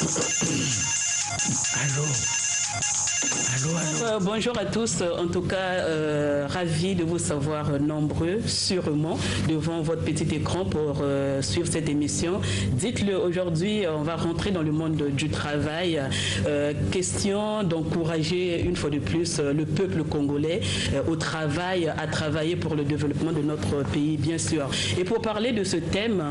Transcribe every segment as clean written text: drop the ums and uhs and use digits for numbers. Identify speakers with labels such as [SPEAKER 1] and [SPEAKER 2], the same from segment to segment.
[SPEAKER 1] Allô?
[SPEAKER 2] Bonjour à tous, en tout cas ravi de vous savoir nombreux sûrement devant votre petit écran pour suivre cette émission. Dites-le, aujourd'hui on va rentrer dans le monde du travail, question d'encourager une fois de plus le peuple congolais au travail, à travailler pour le développement de notre pays bien sûr. Et pour parler de ce thème,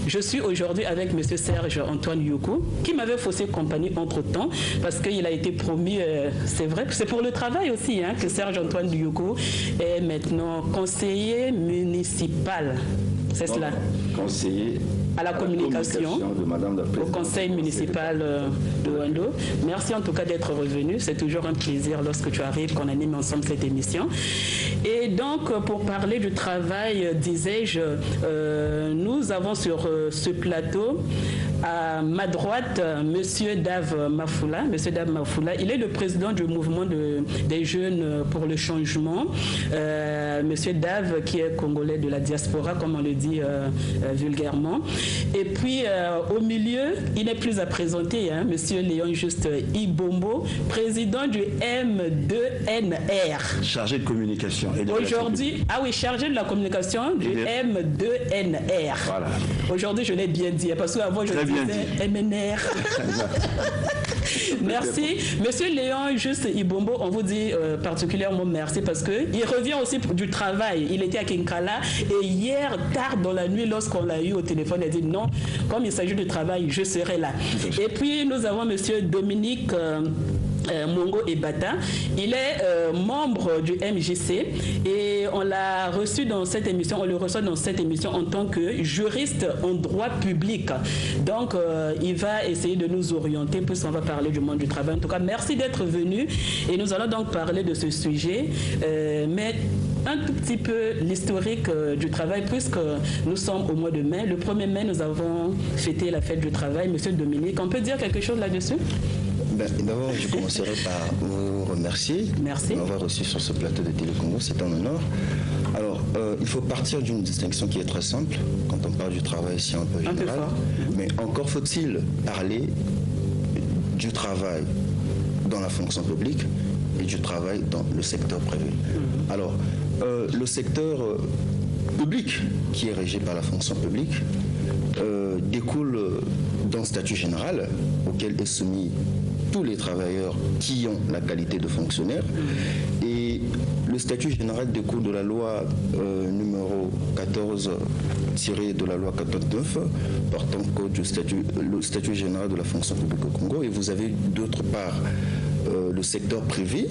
[SPEAKER 2] je suis aujourd'hui avec M. Serge Antoine Youkou, qui m'avait faussé compagnie entre-temps, parce qu'il a été promu, c'est vrai que c'est pour le travail aussi, hein, que Serge Antoine Youkou est maintenant conseiller municipal. C'est cela?
[SPEAKER 1] Conseiller
[SPEAKER 2] à la communication
[SPEAKER 1] de Madame la
[SPEAKER 2] au conseil municipal de Wando. Merci en tout cas d'être revenu. C'est toujours un plaisir lorsque tu arrives qu'on anime ensemble cette émission. Et donc, pour parler du travail, disais-je, nous avons sur ce plateau, à ma droite, Monsieur Dave Mafoula. Monsieur Dave Mafoula, il est le président du mouvement des jeunes pour le changement. Monsieur Dave, qui est congolais de la diaspora, comme on le dit vulgairement. Et puis, au milieu, il n'est plus à présenter, hein, Monsieur Léon Juste Ibombo, président du M2NR.
[SPEAKER 1] Chargé de communication.
[SPEAKER 2] Aujourd'hui, ah oui, chargé de la communication du M2NR.
[SPEAKER 1] Voilà.
[SPEAKER 2] Aujourd'hui, je l'ai bien dit, parce qu'avant, je disais MNR. Merci. Monsieur Léon Juste Ibombo, on vous dit particulièrement merci parce qu'il revient aussi du travail. Il était à Kinkala et hier, tard dans la nuit, lorsqu'on l'a eu au téléphone, il a dit non, comme il s'agit de travail, je serai là. Et puis, nous avons monsieur Dominique Mongo Ebata. Il est membre du MJC et on l'a reçu dans cette émission, on le reçoit dans cette émission en tant que juriste en droit public. Donc, il va essayer de nous orienter puisqu'on va parler du monde du travail. En tout cas, merci d'être venu et nous allons donc parler de ce sujet. Mais un tout petit peu l'historique du travail puisque nous sommes au mois de mai. Le 1er mai, nous avons fêté la fête du travail. Monsieur Dominique, on peut dire quelque chose là-dessus?
[SPEAKER 3] D'abord, je commencerai par vous remercier de m'avoir reçu sur ce plateau de Télécongo. C'est un honneur. Alors, il faut partir d'une distinction qui est très simple. Quand on parle du travail, c'est un peu général. Mais encore faut-il parler du travail dans la fonction publique et du travail dans le secteur privé. Alors, le secteur public, qui est régi par la fonction publique, découle d'un statut général auquel est soumis tous les travailleurs qui ont la qualité de fonctionnaire. Et le statut général découle de la loi numéro 14 tirée de la loi 49 portant code du le statut général de la fonction publique au Congo. Et vous avez d'autre part le secteur privé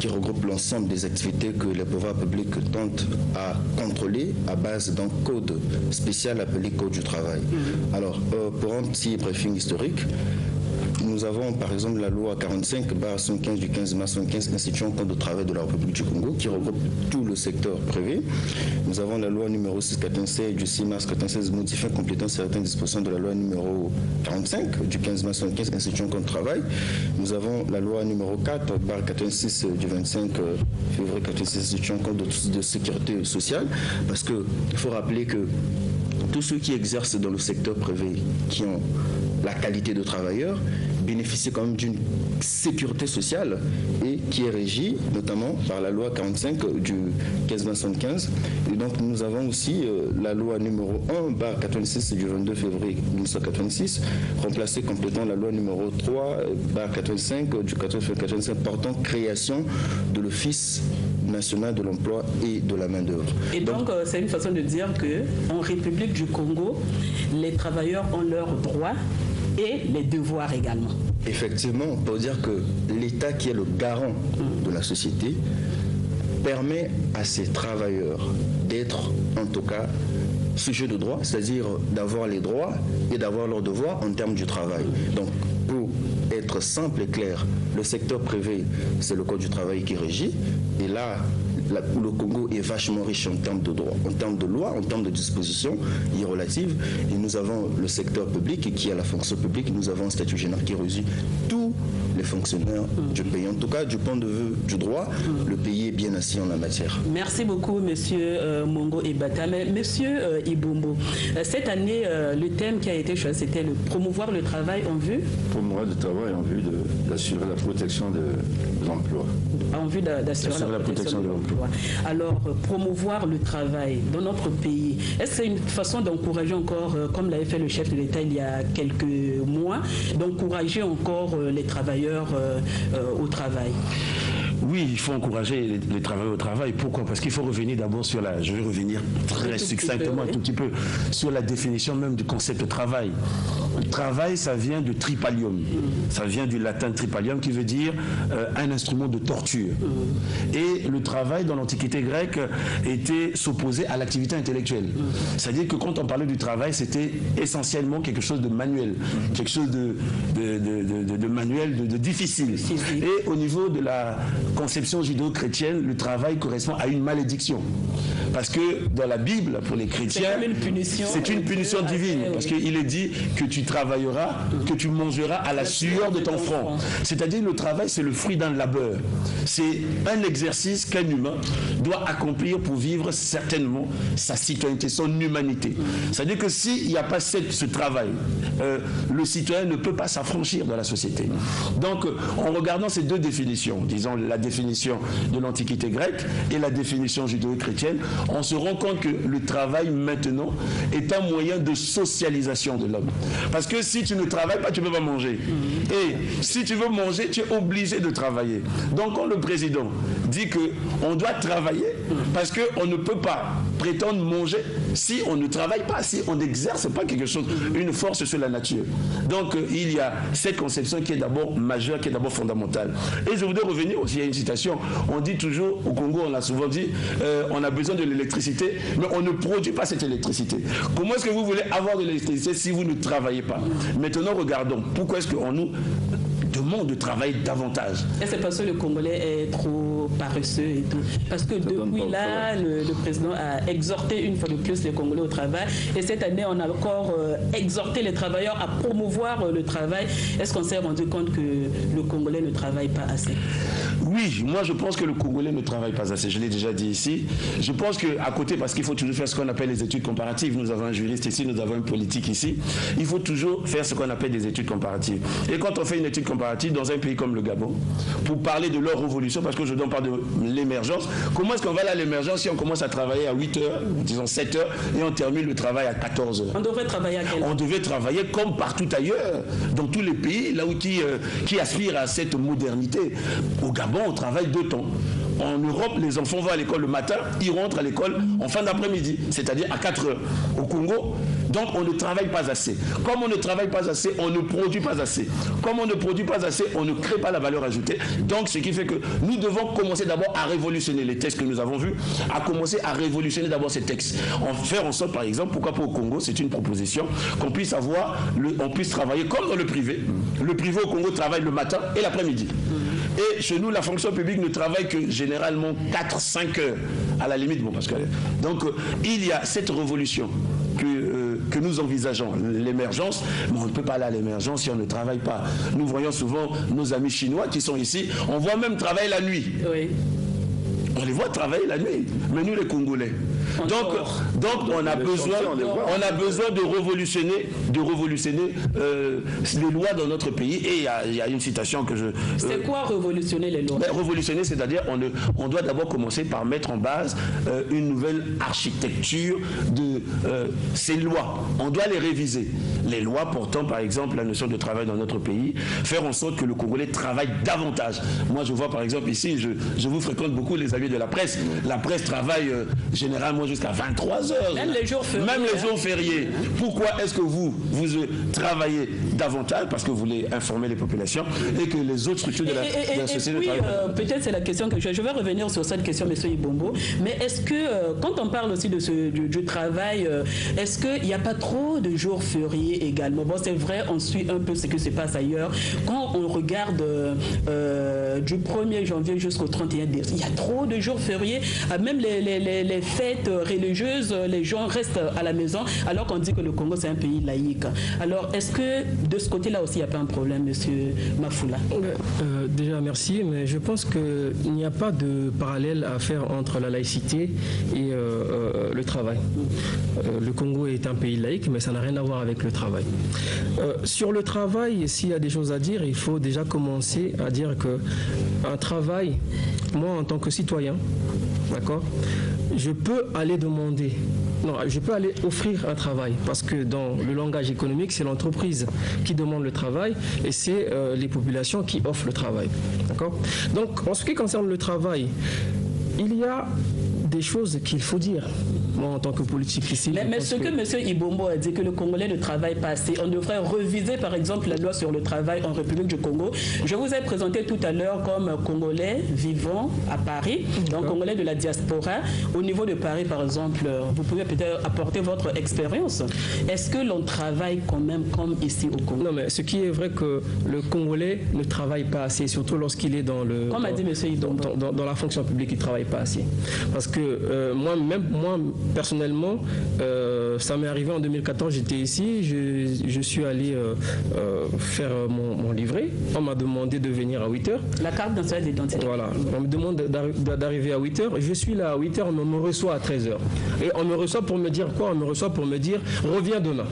[SPEAKER 3] qui regroupe l'ensemble des activités que les pouvoirs publics tentent à contrôler à base d'un code spécial appelé Code du travail. Alors, pour un petit briefing historique, nous avons par exemple la loi 45/75 du 15 mars 1975 instituant un code de travail de la République du Congo qui regroupe tout le secteur privé. Nous avons la loi numéro 696 du 6 mars 1996 modifiant complétant certaines dispositions de la loi numéro 45 du 15 mars 1975 instituant un code de travail. Nous avons la loi numéro 4/86 du 25 février 1996 instituant un code de sécurité sociale parce qu'il faut rappeler que tous ceux qui exercent dans le secteur privé qui ont la qualité de travailleur bénéficient quand même d'une sécurité sociale et qui est régie notamment par la loi 45 du 15 mars 1975. Et donc nous avons aussi la loi numéro 1/86 du 22 février 1986 remplacée complétant la loi numéro 3/85 du 14 février 1985 portant création de l'Office national de l'emploi et de la main-d'œuvre.
[SPEAKER 2] Et donc c'est une façon de dire qu'en République du Congo, les travailleurs ont leurs droits et les devoirs également.
[SPEAKER 3] Effectivement, pour dire que l'État, qui est le garant de la société, permet à ces travailleurs d'être, en tout cas, sujets de droit, c'est-à-dire d'avoir les droits et d'avoir leurs devoirs en termes du travail. Donc, pour être simple et clair, le secteur privé, c'est le Code du travail qui régit, et là, où le Congo est vachement riche en termes de droits, en termes de lois, en termes de dispositions irrelatives. Et nous avons le secteur public qui est la fonction publique. Nous avons un statut général qui réunit tous les fonctionnaires du pays. En tout cas, du point de vue du droit, le pays est bien assis en la matière.
[SPEAKER 2] Merci beaucoup, Monsieur Mongo Ebata. Mais Monsieur Ibombo, cette année, le thème qui a été choisi, c'était le promouvoir le travail en vue.
[SPEAKER 1] Promouvoir le travail en vue d'assurer la protection de l'emploi.
[SPEAKER 2] En vue d'assurer la protection de l'emploi. Alors, promouvoir le travail dans notre pays, est-ce que c'est une façon d'encourager encore, comme l'avait fait le chef de l'État il y a quelques mois, d'encourager encore les travailleurs au travail?
[SPEAKER 4] Oui, il faut encourager les travailleurs au travail. Pourquoi? Parce qu'il faut revenir d'abord sur la... Je vais revenir très succinctement un tout petit peu sur la définition même du concept de travail. Le travail, ça vient de tripalium. Ça vient du latin tripalium qui veut dire un instrument de torture. Et le travail dans l'Antiquité grecque était s'opposer à l'activité intellectuelle. C'est-à-dire que quand on parlait du travail, c'était essentiellement quelque chose de manuel, quelque chose de manuel, de difficile. Et au niveau de la conception judéo-chrétienne, le travail correspond à une malédiction. Parce que dans la Bible, pour les chrétiens, c'est une punition divine. Parce qu'il est dit que tu travailleras, que tu mangeras à la sueur de ton front. C'est-à-dire le travail, c'est le fruit d'un labeur. C'est un exercice qu'un humain doit accomplir pour vivre certainement sa citoyenneté, son humanité. C'est-à-dire que s'il n'y a pas ce travail, le citoyen ne peut pas s'affranchir de la société. Donc, en regardant ces deux définitions, disons la définition de l'Antiquité grecque et la définition judéo-chrétienne, on se rend compte que le travail maintenant est un moyen de socialisation de l'homme. Parce que si tu ne travailles pas, tu ne peux pas manger. Et si tu veux manger, tu es obligé de travailler. Donc quand le président dit qu'on doit travailler, parce qu'on ne peut pas prétendre manger si on ne travaille pas, si on n'exerce pas quelque chose, une force sur la nature. Donc il y a cette conception qui est d'abord majeure, qui est d'abord fondamentale. Et je voudrais revenir aussi à une citation. On dit toujours, au Congo, on l'a souvent dit, on a besoin de l'électricité, mais on ne produit pas cette électricité. Comment est-ce que vous voulez avoir de l'électricité si vous ne travaillez pas? Maintenant, regardons, pourquoi est-ce qu'on nous demande de travailler davantage?
[SPEAKER 2] Et c'est parce que le Congolais est trop paresseux et tout. Parce que depuis là, le président a exhorté une fois de plus les Congolais au travail. Et cette année, on a encore exhorté les travailleurs à promouvoir le travail. Est-ce qu'on s'est rendu compte que le Congolais ne travaille pas assez?
[SPEAKER 4] Oui, moi je pense que le Congolais ne travaille pas assez. Je l'ai déjà dit ici. Je pense qu'à côté, parce qu'il faut toujours faire ce qu'on appelle les études comparatives. Nous avons un juriste ici, nous avons un politique ici. Il faut toujours faire ce qu'on appelle des études comparatives. Et quand on fait une étude comparative dans un pays comme le Gabon, pour parler de leur révolution, parce que je donne pas de l'émergence, comment est-ce qu'on va aller à l'émergence si on commence à travailler à 8 heures, disons 7 heures, et on termine le travail à 14 heures?
[SPEAKER 2] On devrait travailler à quelle heure?
[SPEAKER 4] On devait travailler comme partout ailleurs, dans tous les pays, là où qui aspirent à cette modernité. Au Gabon, on travaille 2 temps. En Europe, les enfants vont à l'école le matin, ils rentrent à l'école en fin d'après-midi, c'est-à-dire à 4 heures. Au Congo, donc on ne travaille pas assez. Comme on ne travaille pas assez, on ne produit pas assez. Comme on ne produit pas assez, on ne crée pas la valeur ajoutée. Donc ce qui fait que nous devons commencer d'abord à révolutionner les textes que nous avons vus, à commencer à révolutionner d'abord ces textes. Faire en sorte, par exemple, pourquoi pas au Congo, c'est une proposition, qu'on puisse on puisse travailler comme dans le privé. Le privé au Congo travaille le matin et l'après-midi. Et chez nous, la fonction publique ne travaille que généralement 4-5 heures, à la limite. Bon, parce que, donc, il y a cette révolution que nous envisageons, l'émergence, mais on ne peut pas aller à l'émergence si on ne travaille pas. Nous voyons souvent nos amis chinois qui sont ici, on voit même travailler la nuit. Oui. On les voit travailler la nuit, mais nous les Congolais. Donc on a besoin de révolutionner les lois dans notre pays. Et il y a une citation que je...
[SPEAKER 2] C'est quoi révolutionner les lois?
[SPEAKER 4] Révolutionner, c'est-à-dire on doit d'abord commencer par mettre en base une nouvelle architecture de ces lois. On doit les réviser. Les lois portant par exemple la notion de travail dans notre pays, faire en sorte que le Congolais travaille davantage. Moi je vois par exemple ici, je vous fréquente beaucoup les amis de la presse. La presse travaille généralement travaillons jusqu'à 23 heures.
[SPEAKER 2] Même les jours fériés.
[SPEAKER 4] Même les jours fériés. Pourquoi est-ce que vous travaillez davantage? Parce que vous voulez informer les populations et que les autres structures de la société
[SPEAKER 2] oui, peut-être c'est la question que je vais revenir sur cette question, M. Ibombo. Mais est-ce que, quand on parle aussi du travail, est-ce qu'il n'y a pas trop de jours fériés également? Bon, c'est vrai, on suit un peu ce qui se passe ailleurs. Quand on regarde du 1er janvier jusqu'au 31 décembre, il y a trop de jours fériés. Même les fêtes religieuses, les gens restent à la maison, alors qu'on dit que le Congo, c'est un pays laïque. Alors, est-ce que de ce côté-là aussi, il n'y a pas un problème, M. Mafoula?
[SPEAKER 5] Déjà, merci, mais je pense qu'il n'y a pas de parallèle à faire entre la laïcité et le travail. Le Congo est un pays laïque, mais ça n'a rien à voir avec le travail. Sur le travail, s'il y a des choses à dire, il faut déjà commencer à dire qu'un travail, moi en tant que citoyen, d'accord, je peux aller demander, non, je peux aller offrir un travail, parce que dans le langage économique, c'est l'entreprise qui demande le travail et c'est les populations qui offrent le travail. D'accord ? Donc, en ce qui concerne le travail, il y a des choses qu'il faut dire. Moi, en tant que politique ici...
[SPEAKER 2] Mais ce que M. Ibombo a dit, que le Congolais ne travaille pas assez, on devrait reviser par exemple la loi sur le travail en République du Congo. Je vous ai présenté tout à l'heure comme Congolais vivant à Paris, donc Congolais de la diaspora. Au niveau de Paris, par exemple, vous pouvez peut-être apporter votre expérience. Est-ce que l'on travaille quand même comme ici au Congo?
[SPEAKER 5] Non, mais ce qui est vrai que le Congolais ne travaille pas assez, surtout lorsqu'il est dans le...
[SPEAKER 2] Comme a dit M. Ibombo.
[SPEAKER 5] Dans la fonction publique, il ne travaille pas assez. Parce que moi, personnellement, ça m'est arrivé en 2014, j'étais ici, je suis allé faire mon livret. On m'a demandé de venir à 8h.
[SPEAKER 2] La carte nationale d'identité.
[SPEAKER 5] Voilà, on me demande d'arriver à 8h. Je suis là à 8h, on me reçoit à 13h. Et on me reçoit pour me dire quoi? On me reçoit pour me dire, reviens demain.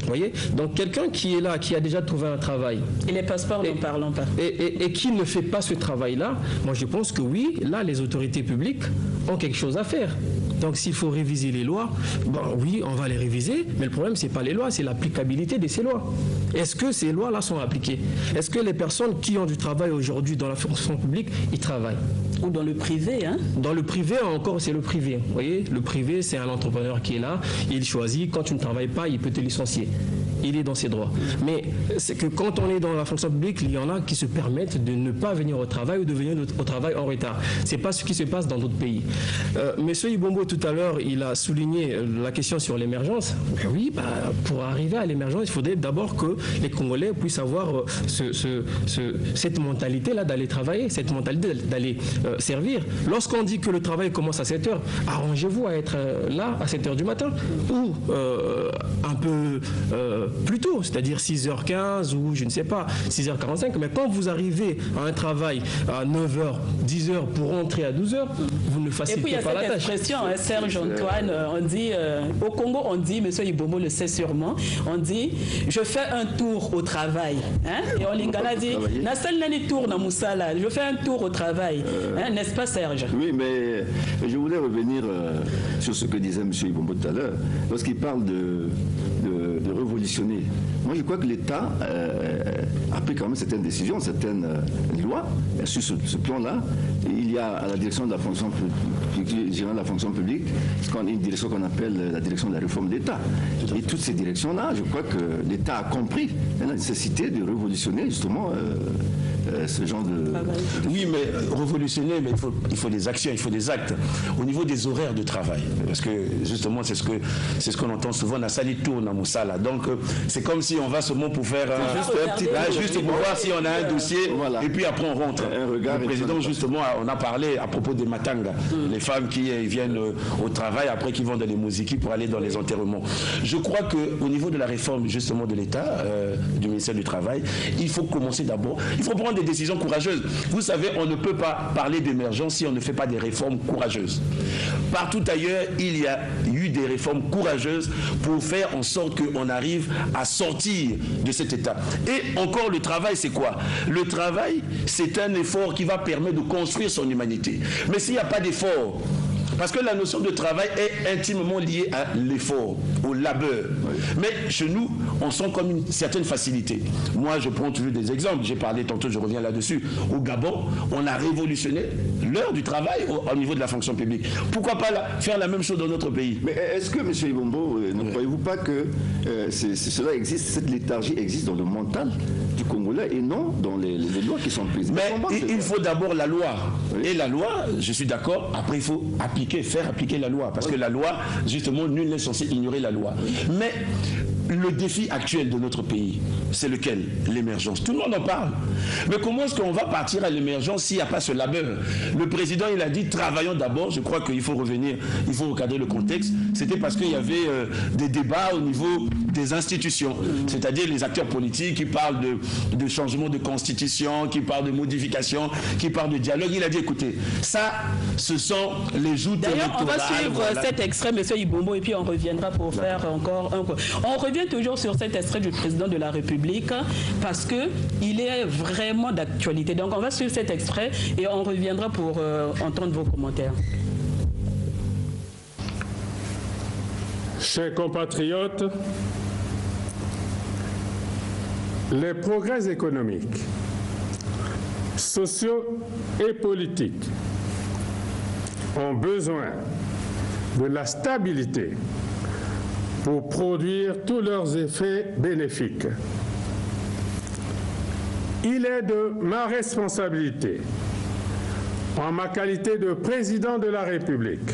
[SPEAKER 5] Vous voyez? Donc quelqu'un qui est là, qui a déjà trouvé un travail.
[SPEAKER 2] Et les passeports, n'en parlons pas.
[SPEAKER 5] Et qui ne fait pas ce travail-là, moi je pense que oui, là les autorités publiques ont quelque chose à faire. Donc s'il faut réviser les lois, bon oui, on va les réviser, mais le problème c'est pas les lois, c'est l'applicabilité de ces lois. Est-ce que ces lois-là sont appliquées? Est-ce que les personnes qui ont du travail aujourd'hui dans la fonction publique, ils travaillent?
[SPEAKER 2] Ou dans le privé, hein?
[SPEAKER 5] Dans le privé, encore, c'est le privé. Vous voyez, le privé, c'est un entrepreneur qui est là, il choisit, quand tu ne travailles pas, il peut te licencier. Il est dans ses droits. Mais c'est que quand on est dans la fonction publique, il y en a qui se permettent de ne pas venir au travail ou de venir au travail en retard. Ce n'est pas ce qui se passe dans d'autres pays. Monsieur Ibombo, tout à l'heure, il a souligné la question sur l'émergence. Ben oui, pour arriver à l'émergence, il faudrait d'abord que les Congolais puissent avoir cette mentalité-là d'aller travailler, cette mentalité d'aller servir. Lorsqu'on dit que le travail commence à 7h, arrangez-vous à être là à 7h du matin ou un peu plus tôt, c'est-à-dire 6h15 ou je ne sais pas, 6h45. Mais quand vous arrivez à un travail à 9h, 10h pour rentrer à 12h, vous ne facilitez pas la tâche.
[SPEAKER 2] Et puis il y a cette expression, hein, Serge Antoine, on dit, au Congo on dit, M. Ibombo le sait sûrement, on dit, je fais un tour au travail. Hein? Et on lingala dit, je fais un tour au travail. Hein, n'est-ce pas Serge?
[SPEAKER 1] Oui, mais je voulais revenir sur ce que disait M. Ibombo tout à l'heure, lorsqu'il parle de révolutionner. Moi, je crois que l'État a pris quand même certaines décisions, certaines lois. Et sur ce plan-là, il y a à la direction de la fonction publique, une direction qu'on appelle la direction de la réforme d'État. Et toutes ces directions-là, je crois que l'État a compris la nécessité de révolutionner justement ce genre de...
[SPEAKER 4] Oui, mais révolutionner, mais il faut des actions, il faut des actes. Au niveau des horaires de travail, parce que justement, c'est ce qu'on entend souvent, na sali tour na musala. Donc, c'est comme si on va seulement pour faire juste pour voir si on a un dossier, voilà. Et puis après on rentre. Le président, justement, on a parlé à propos des matanga, les femmes qui viennent au travail, après qui vont dans les musiques pour aller dans les enterrements. Je crois qu'au niveau de la réforme, justement, de l'État, du ministère du Travail, il faut commencer d'abord, il faut prendre des décisions courageuses. Vous savez, on ne peut pas parler d'émergence si on ne fait pas des réformes courageuses. Partout ailleurs, il y a eu des réformes courageuses pour faire en sorte qu'on arrive à sortir de cet état. Et encore, le travail, c'est quoi? Le travail, c'est un effort qui va permettre de construire son humanité. Mais s'il n'y a pas d'effort, Parce que la notion de travail est intimement liée à l'effort, au labeur. Oui. Mais chez nous, on sent comme une certaine facilité. Moi, je prends toujours des exemples. J'ai parlé tantôt, je reviens là-dessus. Au Gabon, on a révolutionné l'heure du travail au niveau de la fonction publique. Pourquoi pas faire la même chose dans notre pays?
[SPEAKER 1] Mais est-ce que, M. Ibombo, ne croyez-vous pas que cela existe, cette léthargie existe dans le mental du Congolais et non dans les lois qui sont prises?
[SPEAKER 4] Mais il faut d'abord la loi. Oui. Et la loi, je suis d'accord, après il faut faire appliquer la loi. Parce que la loi, justement, nul n'est censé ignorer la loi. Mais le défi actuel de notre pays, c'est lequel? L'émergence. Tout le monde en parle. Mais comment est-ce qu'on va partir à l'émergence s'il n'y a pas ce labeur? Le président, il a dit, travaillons d'abord. Je crois qu'il faut revenir, il faut recadrer le contexte. C'était parce qu'il y avait des débats au niveau des institutions, c'est-à-dire les acteurs politiques qui parlent de changement de constitution, qui parlent de modification, qui parlent de dialogue. Il a dit, écoutez, ça, ce sont les joutes électorales.
[SPEAKER 2] D'ailleurs, on va suivre cet extrait, M. Ibombo, et puis on reviendra pour faire encore un... On revient toujours sur cet extrait du président de la République parce qu'il est vraiment d'actualité. Donc on va suivre cet extrait et on reviendra pour entendre vos commentaires.
[SPEAKER 6] Chers compatriotes, les progrès économiques, sociaux et politiques ont besoin de la stabilité pour produire tous leurs effets bénéfiques. Il est de ma responsabilité, en ma qualité de président de la République,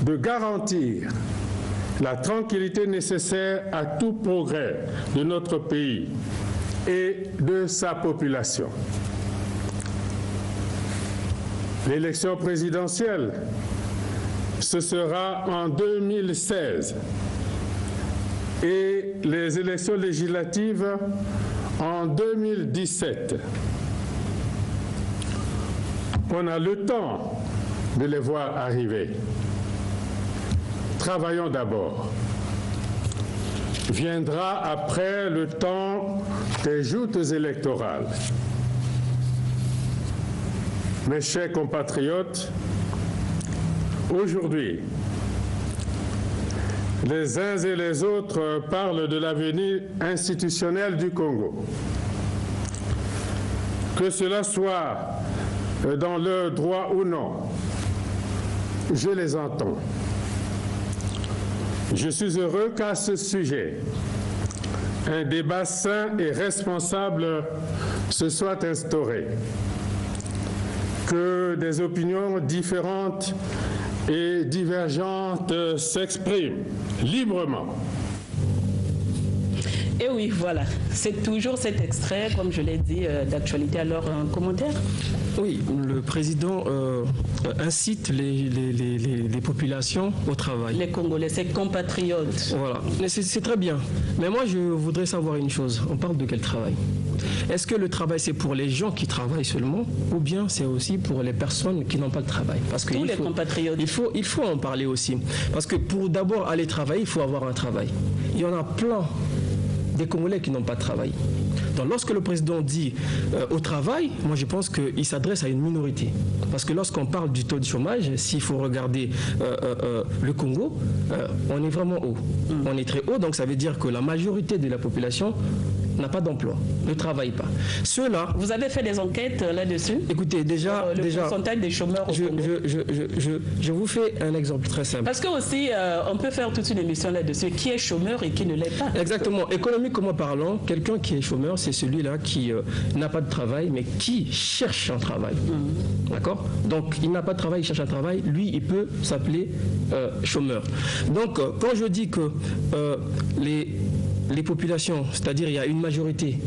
[SPEAKER 6] de garantir la tranquillité nécessaire à tout progrès de notre pays et de sa population. L'élection présidentielle, ce sera en 2016 et les élections législatives en 2017. On a le temps de les voir arriver. Travaillons d'abord. Viendra après le temps des joutes électorales. Mes chers compatriotes, aujourd'hui, les uns et les autres parlent de l'avenir institutionnel du Congo. Que cela soit dans leur droit ou non, je les entends. Je suis heureux qu'à ce sujet, un débat sain et responsable se soit instauré, que des opinions différentes et divergentes s'expriment librement.
[SPEAKER 2] Et oui, voilà, c'est toujours cet extrait, comme je l'ai dit, d'actualité. Alors, un commentaire?
[SPEAKER 5] Oui, le président incite les populations au travail.
[SPEAKER 2] Les Congolais, ses compatriotes.
[SPEAKER 5] Voilà, c'est très bien. Mais moi, je voudrais savoir une chose. On parle de quel travail? Est-ce que le travail, c'est pour les gens qui travaillent seulement, ou bien c'est aussi pour les personnes qui n'ont pas de travail? Parce que
[SPEAKER 2] tous les compatriotes.
[SPEAKER 5] Il faut en parler aussi. Parce que pour d'abord aller travailler, il faut avoir un travail. Il y en a plein des Congolais qui n'ont pas de travail. Donc lorsque le président dit au travail, moi je pense qu'il s'adresse à une minorité. Parce que lorsqu'on parle du taux de chômage, s'il faut regarder le Congo, on est vraiment haut. On est très haut, donc ça veut dire que la majorité de la population n'a pas d'emploi, ne travaille pas. Ceux-là...
[SPEAKER 2] Vous avez fait des enquêtes là-dessus?
[SPEAKER 5] Écoutez, déjà...
[SPEAKER 2] Le pourcentage des chômeurs au Congo.
[SPEAKER 5] Je vous fais un exemple très simple.
[SPEAKER 2] Parce que aussi, on peut faire toute une émission là-dessus. Qui est chômeur et qui ne l'est pas?
[SPEAKER 5] Exactement. Économiquement parlant, quelqu'un qui est chômeur, c'est celui-là qui n'a pas de travail, mais qui cherche un travail. D'accord? Donc, il n'a pas de travail, il cherche un travail. Lui, il peut s'appeler chômeur. Donc, quand je dis que les populations, c'est-à-dire il y a une majorité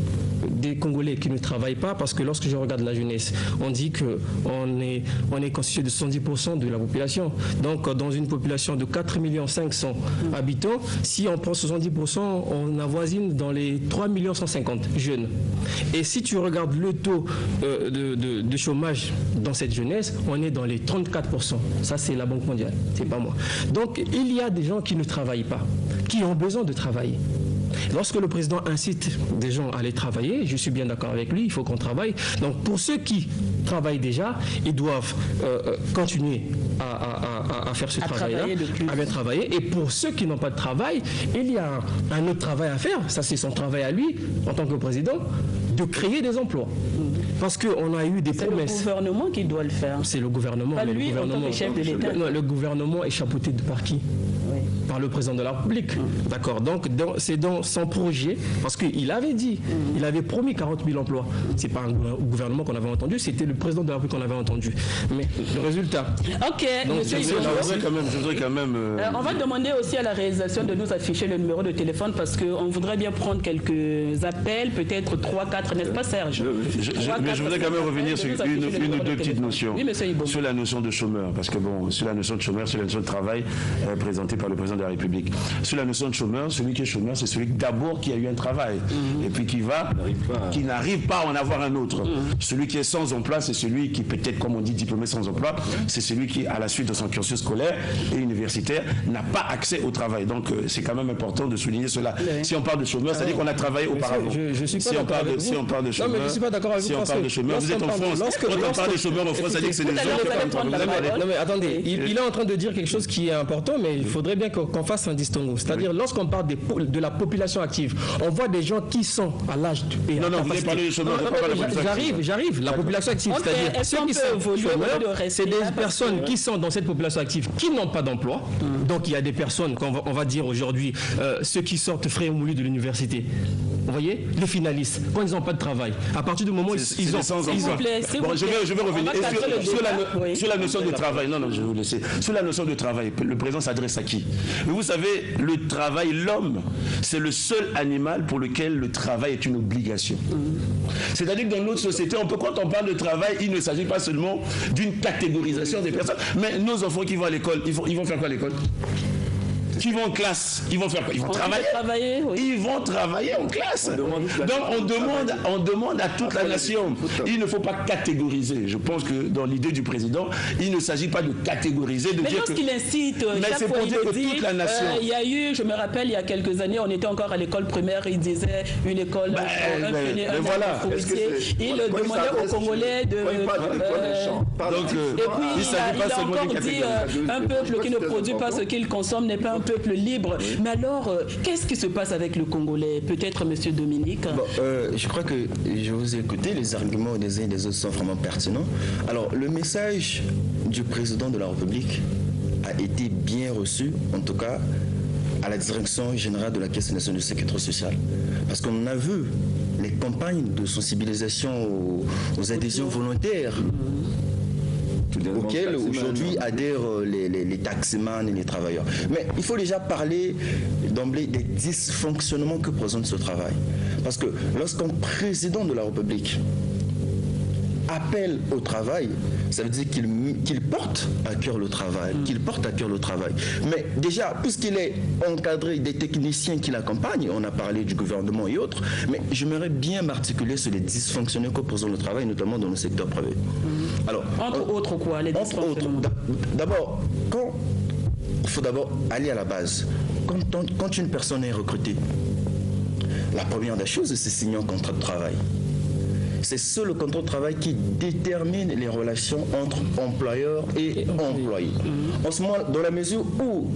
[SPEAKER 5] des Congolais qui ne travaillent pas, parce que lorsque je regarde la jeunesse, on dit qu'on est constitué de 70% de la population. Donc dans une population de 4 500 000 habitants, si on prend 70%, on avoisine dans les 3 150 000 jeunes. Et si tu regardes le taux de chômage dans cette jeunesse, on est dans les 34%. Ça, c'est la Banque mondiale, c'est pas moi. Donc il y a des gens qui ne travaillent pas, qui ont besoin de travailler. Lorsque le président incite des gens à aller travailler, je suis bien d'accord avec lui, il faut qu'on travaille. Donc pour ceux qui travaillent déjà, ils doivent continuer à faire ce travail-là, à bien travailler. Et pour ceux qui n'ont pas de travail, il y a un autre travail à faire. Ça, c'est son travail à lui, en tant que président, de créer des emplois. Parce qu'on a eu des promesses.
[SPEAKER 2] C'est le gouvernement qui doit le faire.
[SPEAKER 5] C'est le gouvernement.
[SPEAKER 2] Pas
[SPEAKER 5] mais
[SPEAKER 2] lui,
[SPEAKER 5] le gouvernement,
[SPEAKER 2] en tant que chef de l'État.
[SPEAKER 5] Le gouvernement est chapeauté par qui? Par le président de la République. D'accord. Donc, c'est dans son projet, parce qu'il avait dit, il avait promis 40 000 emplois. Ce n'est pas un gouvernement qu'on avait entendu, c'était le président de la République qu'on avait entendu. Mais le résultat.
[SPEAKER 2] Ok,
[SPEAKER 5] donc,
[SPEAKER 2] monsieur
[SPEAKER 4] je voudrais quand même.
[SPEAKER 2] On va demander aussi à la réalisation de nous afficher le numéro de téléphone parce qu'on voudrait bien prendre quelques appels, peut-être 3, 4, n'est-ce pas, Serge?
[SPEAKER 4] Mais je voudrais quand même revenir sur une ou deux petites notions.
[SPEAKER 2] Oui, monsieur Ibom.
[SPEAKER 4] Sur la notion de chômeur, parce que bon, sur la notion de chômeur, sur la notion de travail présentée par le président de la République. Sur la notion de chômeur, celui qui est chômeur, c'est celui d'abord qui a eu un travail et puis qui n'arrive pas à en avoir un autre. Celui qui est sans emploi, c'est celui qui peut-être, comme on dit, diplômé sans emploi, c'est celui qui, à la suite de son cursus scolaire et universitaire, n'a pas accès au travail. Donc c'est quand même important de souligner cela. Si on parle de chômeur, c'est-à-dire qu'on a travaillé auparavant.
[SPEAKER 5] Si on parle de chômeur,
[SPEAKER 4] non, mais je suis pas d'accord avec vous. Si on parle de chômeur, vous êtes en France. Quand on parle de chômeur en France, ça dit que c'est des gens.
[SPEAKER 5] Non mais attendez, il est en train de dire quelque chose qui est important, mais il faudrait bien qu'on fasse un distinguo. C'est-à-dire, lorsqu'on parle de la population active, on voit des gens qui sont à l'âge de...
[SPEAKER 4] Non, vous voulez parler de chômeurs,
[SPEAKER 5] j'arrive. La population active, c'est-à-dire ceux qui sont chômeurs, c'est des personnes qui sont dans cette population active qui n'ont pas d'emploi. Donc il y a des personnes, on va dire aujourd'hui, ceux qui sortent frais et moulus de l'université. Vous voyez, les finalistes, quand ils n'ont pas de travail, à partir du moment où ils ont...
[SPEAKER 4] Bon, je vais revenir sur la notion de travail. Non, je vais vous laisser. Sur la notion de travail, le président s'adresse à qui? Vous savez, le travail, l'homme, c'est le seul animal pour lequel le travail est une obligation. C'est-à-dire que dans notre société, quand on parle de travail, il ne s'agit pas seulement d'une catégorisation des personnes. Mais nos enfants qui vont à l'école, ils vont faire quoi à l'école? Qui vont en classe, ils vont faire quoi? Ils vont travailler.
[SPEAKER 2] Oui.
[SPEAKER 4] Ils vont travailler en classe. Donc on demande à toute la nation. Il ne faut pas catégoriser. Je pense que dans l'idée du président, il ne s'agit pas de catégoriser, de
[SPEAKER 2] mais
[SPEAKER 4] dire que...
[SPEAKER 2] Mais lorsqu'il incite,
[SPEAKER 4] chaque fois il le dit, toute la nation.
[SPEAKER 2] Il y a eu, je me rappelle, il y a quelques années, on était encore à l'école primaire, il disait une école,
[SPEAKER 4] voilà.
[SPEAKER 2] Il demandait aux Congolais de...
[SPEAKER 4] Donc,
[SPEAKER 2] et puis il a encore dit, un peuple qui ne produit pas ce qu'il consomme n'est pas un peuple libre. Mais alors, qu'est-ce qui se passe avec le Congolais? Peut-être, monsieur Dominique?
[SPEAKER 3] Je crois que je vous ai écouté, les arguments des uns et des autres sont vraiment pertinents. Alors, le message du président de la République a été bien reçu, en tout cas, à la direction générale de la Caisse nationale de sécurité sociale. Parce qu'on a vu les campagnes de sensibilisation aux adhésions volontaires auxquels aujourd'hui adhèrent les taximans et les travailleurs. Mais il faut déjà parler d'emblée des dysfonctionnements que présente ce travail. Parce que lorsqu'un président de la République appelle au travail, ça veut dire qu'il porte à cœur le travail, Mais déjà, puisqu'il est encadré des techniciens qui l'accompagnent, on a parlé du gouvernement et autres, mais j'aimerais bien m'articuler sur les dysfonctionnements que présente le travail, notamment dans le secteur privé.
[SPEAKER 2] Alors, entre autres quoi, les dysfonctionnements?
[SPEAKER 3] D'abord, il faut d'abord aller à la base. Quand une personne est recrutée, la première des choses, c'est signer un contrat de travail. C'est seul le contrat de travail qui détermine les relations entre employeur et employé. En ce moment, dans la mesure où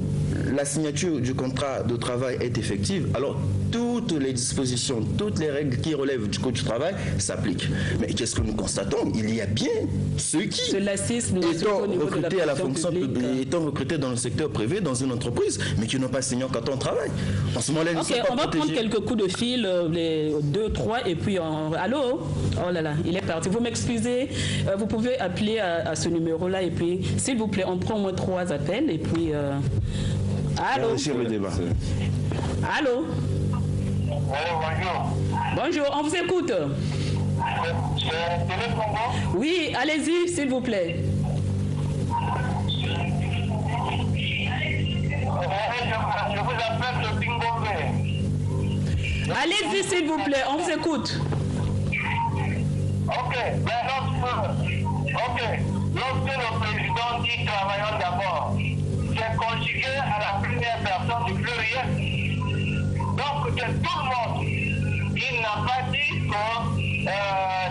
[SPEAKER 3] la signature du contrat de travail est effective, alors toutes les dispositions, toutes les règles qui relèvent du code du travail s'appliquent. Mais qu'est-ce que nous constatons? Il y a bien ceux qui, étant recrutés à la fonction publique, étant recrutés dans le secteur privé, dans une entreprise, mais qui n'ont pas signé un contrat de travail. En ce moment-là,
[SPEAKER 2] on va prendre quelques coups de fil, les 2, 3, et puis allô? Oh là là, il est parti. Vous m'excusez, vous pouvez appeler à ce numéro-là, et puis, s'il vous plaît, on prend au moins 3 appels, et puis... Allô? Allô? Bonjour, on vous écoute. Oui, allez-y, s'il vous plaît.
[SPEAKER 7] Je vous appelle de Bingombe.
[SPEAKER 2] Allez-y, s'il vous plaît, on vous écoute.
[SPEAKER 7] Ok, lorsque le président dit travaillons d'abord, c'est conjugué à la première personne du pluriel. Donc, de tout le monde. Il n'a pas dit que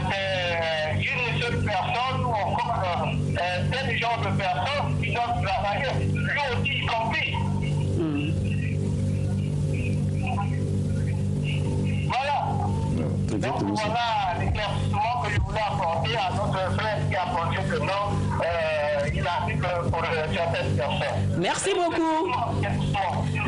[SPEAKER 7] c'est une seule personne ou encore tel genre de personnes qui doivent travailler. Lui aussi, y compris. Voilà. Donc voilà l'éclaircissement que je voulais apporter à notre frère qui a pensé que non, il a dit que pour certaines personnes.
[SPEAKER 2] Merci beaucoup.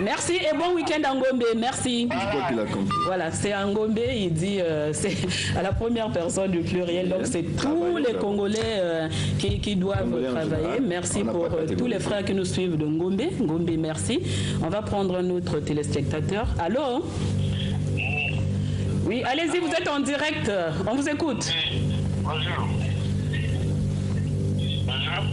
[SPEAKER 2] Merci et bon week-end à Ngombe. Merci.
[SPEAKER 1] Je crois qu'il a compris.
[SPEAKER 2] Voilà, c'est à Ngombe, il dit, c'est à la première personne du pluriel, donc c'est tous les Congolais qui doivent travailler. Merci pour tous les frères qui nous suivent de Ngombe. Ngombe, merci. On va prendre un autre téléspectateur. Allô? Oui, allez-y, vous êtes en direct. On vous écoute.
[SPEAKER 7] Bonjour. Bonjour.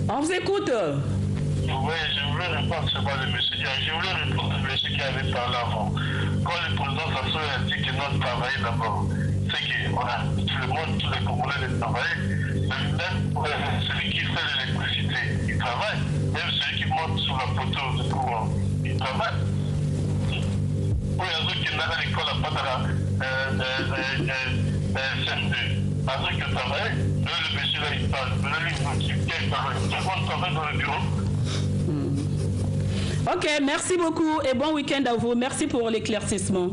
[SPEAKER 2] On vous écoute.
[SPEAKER 7] Oui, je voulais répondre sur le monsieur. Je voulais répondre au monsieur qui avait parlé avant. Quand le président Sassou a dit que notre travail d'abord, c'est qu'on a tout le monde, tous les Congolais de travailler. Même celui qui fait l'électricité, il travaille. Même celui qui monte sur la poteau de courant, il travaille. Oui, il y a ceux qui n'ont à l'école à Patara, CM2. À ceux qui travaillent, le monsieur là, il parle. Le monsieur qui parle. Tout le monde travaille dans le bureau.
[SPEAKER 2] Ok, merci beaucoup et bon week-end à vous. Merci pour l'éclaircissement.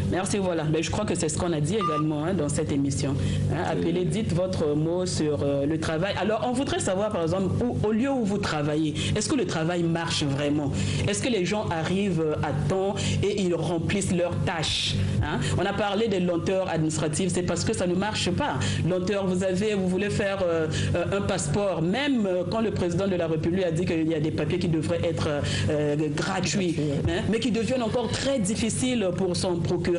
[SPEAKER 2] Merci, voilà. Mais je crois que c'est ce qu'on a dit également dans cette émission. Appelez, dites votre mot sur le travail. Alors, on voudrait savoir, par exemple, au lieu où vous travaillez, est-ce que le travail marche vraiment? Est-ce que les gens arrivent à temps et ils remplissent leurs tâches? On a parlé des lenteurs administratives, c'est parce que ça ne marche pas. Lenteur, vous voulez faire un passeport, même quand le président de la République a dit qu'il y a des papiers qui devraient être gratuits, mais qui deviennent encore très difficiles pour s'en procurer.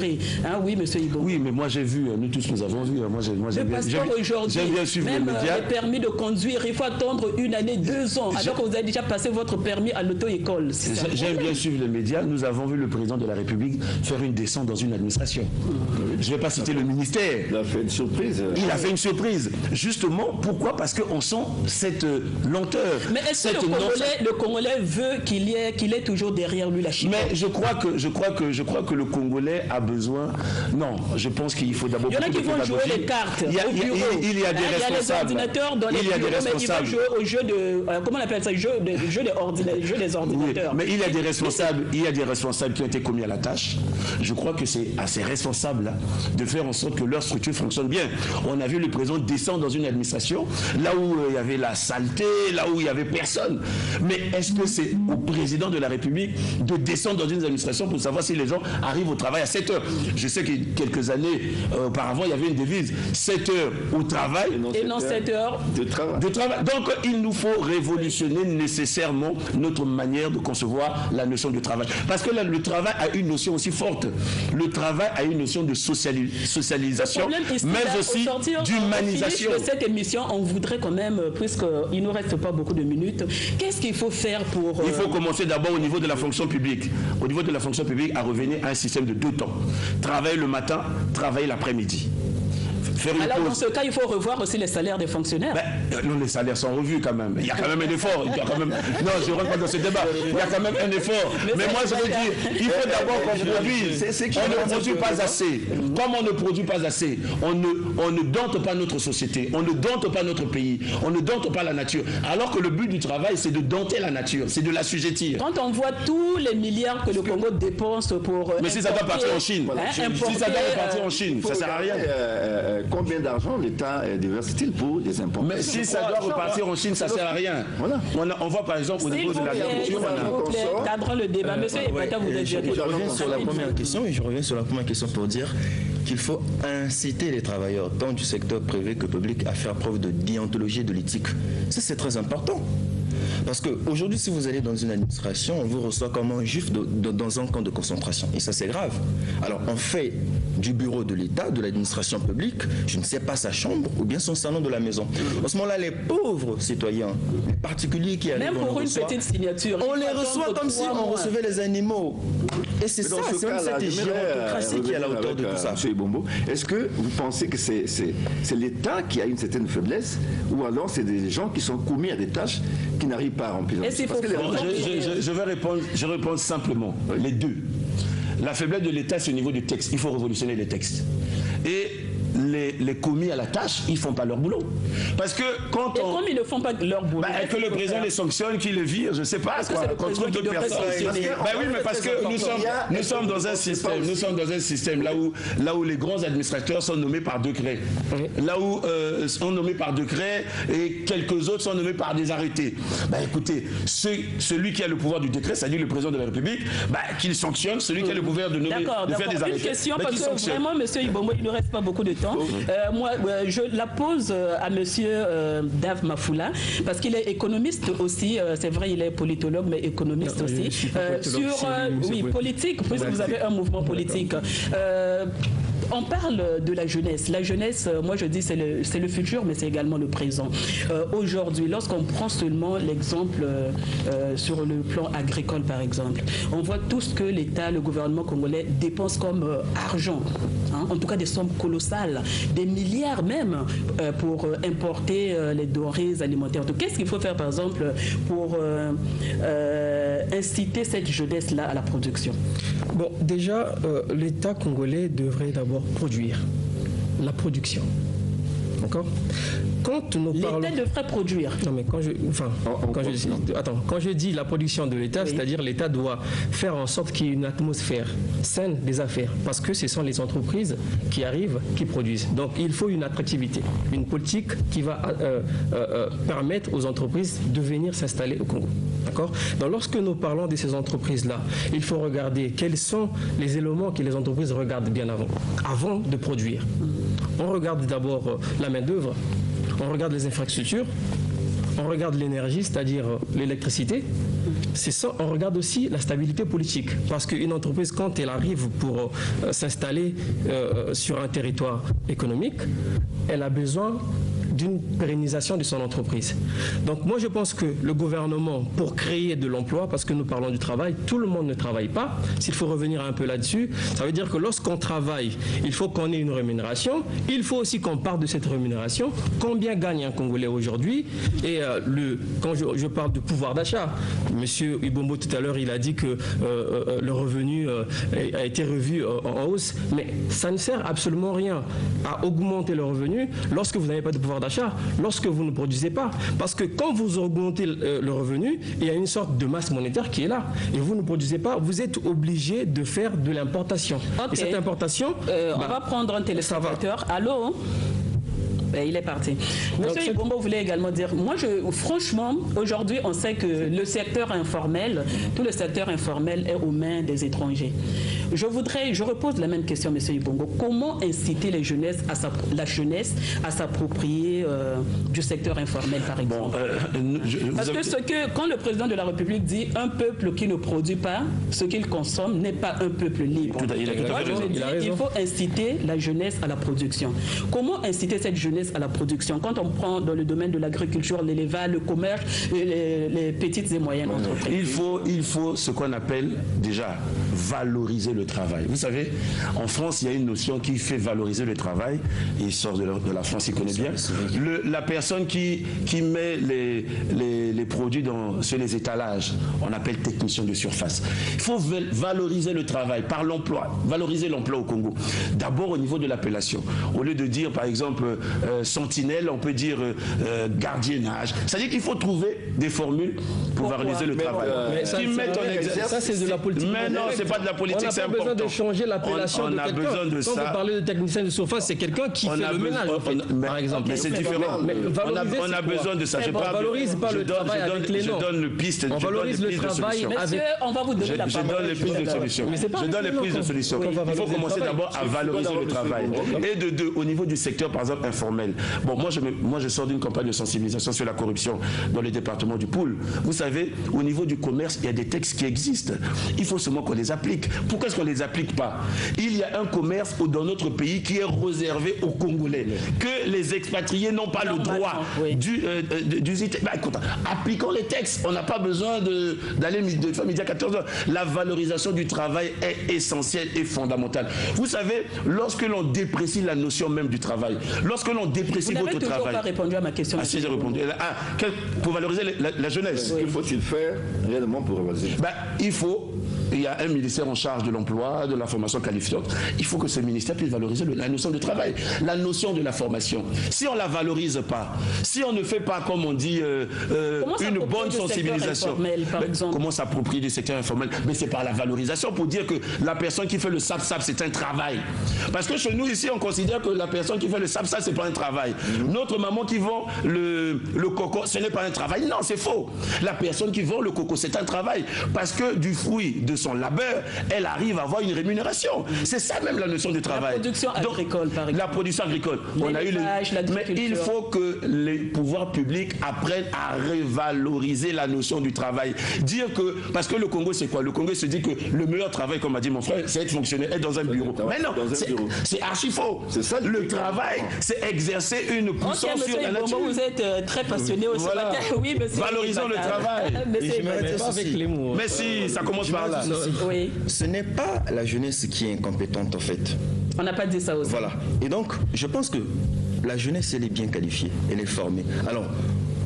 [SPEAKER 2] Oui, monsieur Ibo.
[SPEAKER 4] Oui, mais moi j'ai vu, nous tous nous avons vu. Moi,
[SPEAKER 2] le passeport aujourd'hui,
[SPEAKER 4] bien suivre les médias.
[SPEAKER 2] Le permis de conduire, il faut attendre 1 année, 2 ans, alors que vous avez déjà passé votre permis à l'auto-école.
[SPEAKER 4] J'aime bien suivre les médias. Nous avons vu le président de la République faire une descente dans une administration. Je ne vais pas citer le ministère.
[SPEAKER 1] Il a fait une surprise.
[SPEAKER 4] Il a fait une surprise. Justement, pourquoi? Parce qu'on sent cette lenteur.
[SPEAKER 2] Mais est-ce que le Congolais veut qu'il ait toujours derrière lui la Chine?
[SPEAKER 4] Mais je crois que le Congolais a besoin. Non, je pense qu'il faut d'abord.
[SPEAKER 2] Il y en a qui vont jouer les cartes au bureau.
[SPEAKER 4] Il y a des responsables.
[SPEAKER 2] Il y a les ordinateurs dans les bureaux, mais ils vont jouer au jeu de. Comment on appelle ça? Jeu des ordinateurs.
[SPEAKER 4] Oui, mais il y a des responsables. Il y a des responsables qui ont été commis à la tâche. Je crois que c'est à ces responsables-là de faire en sorte que leur structure fonctionne bien. On a vu le président descendre dans une administration, là où il y avait la saleté, là où il n'y avait personne. Mais est-ce que c'est au président de la République de descendre dans une administration pour savoir si les gens arrivent au travail à 7 heures? Je sais que quelques années auparavant, il y avait une devise 7 heures au travail
[SPEAKER 2] et non 7 heures
[SPEAKER 1] de travail.
[SPEAKER 4] Donc, il nous faut révolutionner nécessairement notre manière de concevoir la notion de travail. Parce que là, le travail a une notion aussi forte. Le travail a une notion de socialisation, mais aussi d'humanisation.
[SPEAKER 2] De cette émission, on voudrait quand même, puisqu'il ne nous reste pas beaucoup de minutes, qu'est-ce qu'il faut faire pour...
[SPEAKER 4] Il faut commencer d'abord au niveau de la fonction publique. Au niveau de la fonction publique, à revenir à un système de 2 temps. Travailler le matin, travailler l'après-midi.
[SPEAKER 2] Alors dans ce cas, il faut revoir aussi les salaires des fonctionnaires.
[SPEAKER 4] Non, les salaires sont revus quand même. Il y a quand même un effort. Non, je ne rentre pas dans ce débat. Il y a quand même un effort. Mais moi, je veux dire, il faut d'abord qu'on produise. On ne produit pas assez. Comme on ne produit pas assez, on ne dompte pas notre société. On ne dompte pas notre pays. On ne dompte pas la nature. Alors que le but du travail, c'est de dompter la nature. C'est de l'assujettir.
[SPEAKER 2] Quand on voit tous les milliards que le Congo dépense pour...
[SPEAKER 4] Mais si ça doit partir en Chine. Si ça doit partir en Chine, ça ne sert à rien.
[SPEAKER 1] Combien d'argent l'État déverse-t-il pour des importations?
[SPEAKER 4] Mais si ça doit repartir en Chine, ça ne sert à rien. Voilà. On voit par exemple au niveau de l'agriculture.
[SPEAKER 2] Cadrons le débat. Monsieur Ebata, vous êtes
[SPEAKER 3] je reviens sur la première question et je reviens sur la première question pour dire qu'il faut inciter les travailleurs, tant du secteur privé que public, à faire preuve de déontologie et de l'éthique. Ça, c'est très important. Parce qu'aujourd'hui, si vous allez dans une administration, on vous reçoit comme un juif dans un camp de concentration. Et ça, c'est grave. Alors, on fait du bureau de l'État, de l'administration publique, je ne sais pas, sa chambre ou bien son salon de la maison. À ce moment-là, les pauvres citoyens, les particuliers qui arrivent,
[SPEAKER 2] même pour une petite signature,
[SPEAKER 3] on les reçoit comme si on recevait les animaux. Et c'est ça, c'est même cette gérontocratie qui est à la hauteur de tout ça.
[SPEAKER 1] M. Ibombo, est-ce que vous pensez que c'est l'État qui a une certaine faiblesse ou alors c'est des gens qui sont commis à des tâches qui n'arrivent pas à remplir?
[SPEAKER 4] Je réponds simplement, les deux. La faiblesse de l'État, c'est au niveau du texte. Il faut révolutionner les textes. Et les commis à la tâche, ils ne font pas leur boulot. Parce que quand
[SPEAKER 2] et comme ils ne font pas leur boulot,
[SPEAKER 4] que le président les sanctionne, qu'il les vire, je ne sais pas, qu'on trouve d'autres personnes. Oui, mais parce que nous sommes dans un système là où les grands administrateurs sont nommés par décret. Là où sont nommés par décret et quelques autres sont nommés par des arrêtés. Écoutez, celui qui a le pouvoir du décret, c'est-à-dire le président de la République, qu'il sanctionne celui qui a le pouvoir de nommer, de faire des arrêtés.
[SPEAKER 2] Une question, parce que vraiment, M. Ibombo, il ne reste pas beaucoup de temps. Moi, je la pose à M. Dave Mafoula, parce qu'il est économiste aussi. C'est vrai, il est politologue, mais économiste aussi. Politique, puisque vous avez un mouvement politique. On parle de la jeunesse. La jeunesse, moi je dis, c'est le futur, mais c'est également le présent. Aujourd'hui, lorsqu'on prend seulement l'exemple sur le plan agricole, par exemple, on voit tout ce que l'État, le gouvernement congolais dépense comme argent. En tout cas, des sommes colossales, des milliards même, pour importer les denrées alimentaires. Qu'est-ce qu'il faut faire, par exemple, pour inciter cette jeunesse-là à la production?
[SPEAKER 5] Bon, déjà, l'État congolais devrait d'abord produire. La production. D'accord? Quand nous parlons...
[SPEAKER 2] L'État devrait produire.
[SPEAKER 5] Non, mais quand je dis la production de l'État, oui, c'est-à-dire l'État doit faire en sorte qu'il y ait une atmosphère saine des affaires, parce que ce sont les entreprises qui arrivent, qui produisent. Donc il faut une attractivité, une politique qui va permettre aux entreprises de venir s'installer au Congo. D'accord? Donc lorsque nous parlons de ces entreprises-là, il faut regarder quels sont les éléments que les entreprises regardent bien avant de produire. On regarde d'abord la main-d'œuvre, on regarde les infrastructures, on regarde l'énergie, c'est-à-dire l'électricité. C'est ça, on regarde aussi la stabilité politique. Parce qu'une entreprise, quand elle arrive pour s'installer sur un territoire économique, elle a besoin d'une pérennisation de son entreprise. Donc moi je pense que le gouvernement, pour créer de l'emploi, parce que nous parlons du travail, tout le monde ne travaille pas. S'il faut revenir un peu là-dessus, ça veut dire que lorsqu'on travaille, il faut qu'on ait une rémunération. Il faut aussi qu'on parle de cette rémunération. Combien gagne un Congolais aujourd'hui? Et quand je parle de pouvoir d'achat, M. Ibombo tout à l'heure, il a dit que le revenu a été revu en hausse, mais ça ne sert absolument rien à augmenter le revenu lorsque vous n'avez pas de pouvoir d'achat, lorsque vous ne produisez pas. Parce que quand vous augmentez le revenu, il y a une sorte de masse monétaire qui est là. Et vous ne produisez pas, vous êtes obligé de faire de l'importation. Okay. Et cette importation...
[SPEAKER 2] on va prendre un téléspectateur. Allô? Il est parti. Monsieur Ibombo voulait également dire, moi, franchement, aujourd'hui, on sait que le secteur informel, tout le secteur informel est aux mains des étrangers. Je repose la même question, monsieur Ibombo. Comment inciter la jeunesse à s'approprier du secteur informel, par exemple? Parce que quand le président de la République dit un peuple qui ne produit pas, ce qu'il consomme n'est pas un peuple libre. Il faut inciter la jeunesse à la production. Comment inciter cette jeunesse à la production? Quand on prend dans le domaine de l'agriculture, l'élevage, le commerce, les petites et moyennes entreprises.
[SPEAKER 4] Il faut ce qu'on appelle déjà valoriser le travail. Vous savez, en France, il y a une notion qui fait valoriser le travail. Il sort de la France, il connaît bien. La personne qui met les produits sur les étalages, on appelle technicien de surface. Il faut valoriser le travail par l'emploi, valoriser l'emploi au Congo. D'abord au niveau de l'appellation. Au lieu de dire, par exemple, sentinelle, on peut dire gardiennage. C'est-à-dire qu'il faut trouver des formules pour valoriser le travail.
[SPEAKER 5] Ça, c'est de la politique.
[SPEAKER 4] Mais non, c'est pas de la politique, c'est important.
[SPEAKER 5] On a besoin de changer l'appellation de quelqu'un. Quand vous parlez de technicien de surface, c'est quelqu'un qui fait le ménage, en fait, par exemple.
[SPEAKER 4] Mais c'est différent. On a besoin de ça.
[SPEAKER 5] On ne valorise pas le travail avec les noms.
[SPEAKER 4] Je donne le piste.
[SPEAKER 5] On valorise le travail avec...
[SPEAKER 2] On va vous donner la parole.
[SPEAKER 4] Je donne les pistes de solution. Je donne les pistes de solution. Il faut commencer d'abord à valoriser le travail. Et de deux, au niveau du secteur, par exemple, informel. Bon, moi, je sors d'une campagne de sensibilisation sur la corruption dans le département du Poul. Vous savez, au niveau du commerce, il y a des textes qui existent. Il faut seulement qu'on les applique. Pourquoi est-ce qu'on ne les applique pas? Il y a un commerce dans notre pays qui est réservé aux Congolais, que les expatriés n'ont pas le droit d'user. Appliquons les textes. On n'a pas besoin d'aller de faire midi à 14h. La valorisation du travail est essentielle et fondamentale. Vous savez, lorsque l'on déprécie la notion même du travail, lorsque l'on déprécie votre travail...
[SPEAKER 2] Vous n'avez toujours pas répondu à ma question.
[SPEAKER 4] Ah si, j'ai répondu. Pour valoriser la jeunesse.
[SPEAKER 1] Qu'il faut-il faire réellement pour valoriser?
[SPEAKER 4] Il faut il y a un ministère en charge de l'emploi, de la formation qualifiante. Il faut que ce ministère puisse valoriser la notion de travail, la notion de la formation. Si on ne la valorise pas, si on ne fait pas, comme on dit, une bonne sensibilisation, comment s'approprier du secteur informel? Mais c'est par la valorisation, pour dire que la personne qui fait le SAP-SAP, c'est un travail. Parce que chez nous, ici, on considère que la personne qui fait le SAP-SAP, c'est pas un travail. Notre maman qui vend le coco, ce n'est pas un travail. Non, c'est faux. La personne qui vend le coco, c'est un travail. Parce que du fruit de son labeur, elle arrive à avoir une rémunération. C'est ça même la notion du travail.
[SPEAKER 2] La production agricole, par exemple.
[SPEAKER 4] La production agricole. On a eu mais il faut que les pouvoirs publics apprennent à revaloriser la notion du travail. Dire que, parce que le Congo, c'est quoi? Le Congo se dit que le meilleur travail, comme a dit mon frère, c'est être fonctionnaire, être dans un bureau. Mais non, c'est archi faux. Ça, le travail, c'est exercer une puissance sur la nature.
[SPEAKER 2] Vous êtes très passionné aussi. Voilà. Oui, monsieur.
[SPEAKER 4] Valorisons le travail. Mais si, ça commence par là.
[SPEAKER 3] Oui. Ce n'est pas la jeunesse qui est incompétente, en fait.
[SPEAKER 2] On n'a pas dit ça aussi.
[SPEAKER 3] Voilà. Et donc, je pense que la jeunesse, elle est bien qualifiée, elle est formée. Alors,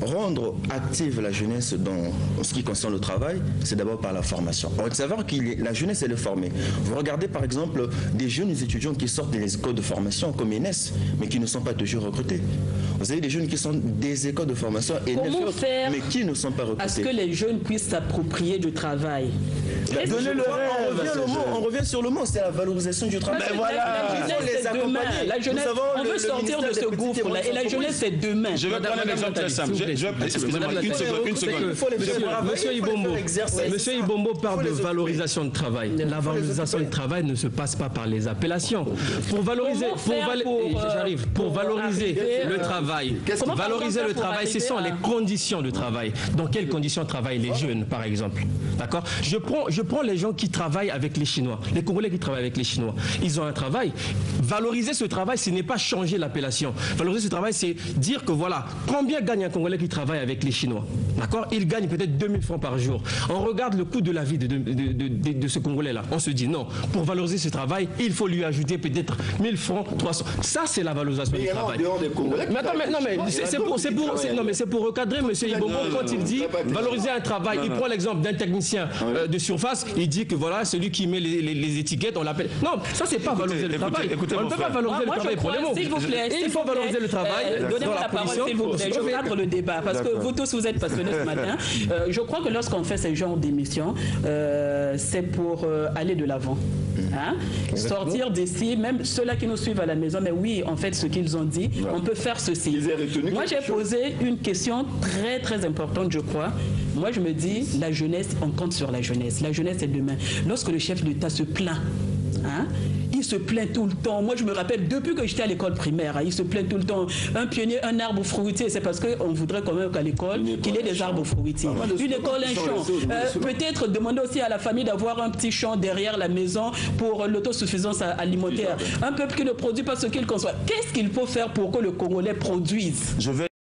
[SPEAKER 3] rendre active la jeunesse dans ce qui concerne le travail, c'est d'abord par la formation. On va savoir que la jeunesse, elle est formée. Vous regardez par exemple des jeunes étudiants qui sortent des écoles de formation comme ENES, mais qui ne sont pas toujours recrutés. Vous avez des jeunes qui sont des écoles de formation mais qui ne sont pas recrutés.
[SPEAKER 2] À ce que les jeunes puissent s'approprier du travail.
[SPEAKER 3] On revient sur le mot, c'est la valorisation du travail.
[SPEAKER 2] Mais voilà. La jeunesse, on veut sortir de ce gouffre-là. Et la jeunesse, c'est demain.
[SPEAKER 4] Je vais prendre un exemple très simple. Excusez-moi, une seconde.
[SPEAKER 5] Monsieur Ibombo parle de valorisation de travail. La valorisation du travail ne se passe pas par les appellations. Pour valoriser le travail, ce sont les conditions de travail. Dans quelles conditions travaillent les jeunes, par exemple? D'accord? Je prends les gens qui travaillent avec les Chinois, les Congolais qui travaillent avec les Chinois. Ils ont un travail. Valoriser ce travail, ce n'est pas changer l'appellation. Valoriser ce travail, c'est dire que voilà, combien gagne un Congolais qui travaille avec les Chinois? D'accord? Il gagne peut-être 2000 francs par jour. On regarde le coût de la vie de ce Congolais-là. On se dit non, pour valoriser ce travail, il faut lui ajouter peut-être 1000 francs, 300. Ça, c'est la valorisation du travail. Mais c'est pour recadrer M. Ibombo quand il dit valoriser un travail. Il prend l'exemple d'un technicien de surface, il dit que voilà, celui qui met les étiquettes, on l'appelle. Non, ça, c'est pas valoriser le travail. On ne peut pas valoriser le travail pour les mots.
[SPEAKER 2] S'il vous plaît,
[SPEAKER 5] il faut valoriser le travail.
[SPEAKER 2] Donnez-moi la parole, s'il vous plaît. Je cadre le débat parce que vous tous, vous êtes passionnés ce matin. Je crois que lorsqu'on fait ce genre d'émission, c'est pour aller de l'avant. Hein? Sortir d'ici, même ceux-là qui nous suivent à la maison, mais oui, en fait, ce qu'ils ont dit, on peut faire ceci. Moi, j'ai posé une question très, très importante, je crois. Moi, je me dis, la jeunesse, on compte sur la jeunesse. La jeunesse, c'est demain. Lorsque le chef d'État se plaint, hein, il se plaint tout le temps. Moi, je me rappelle, depuis que j'étais à l'école primaire, il se plaint tout le temps. Un pionnier, un arbre fruitier, c'est parce qu'on voudrait quand même qu'à l'école, qu'il y ait des arbres fruitiers. Une école, un champ. Peut-être demander aussi à la famille d'avoir un petit champ derrière la maison pour l'autosuffisance alimentaire. Un peuple qui ne produit pas ce qu'il conçoit. Qu'est-ce qu'il faut faire pour que le Congolais produise?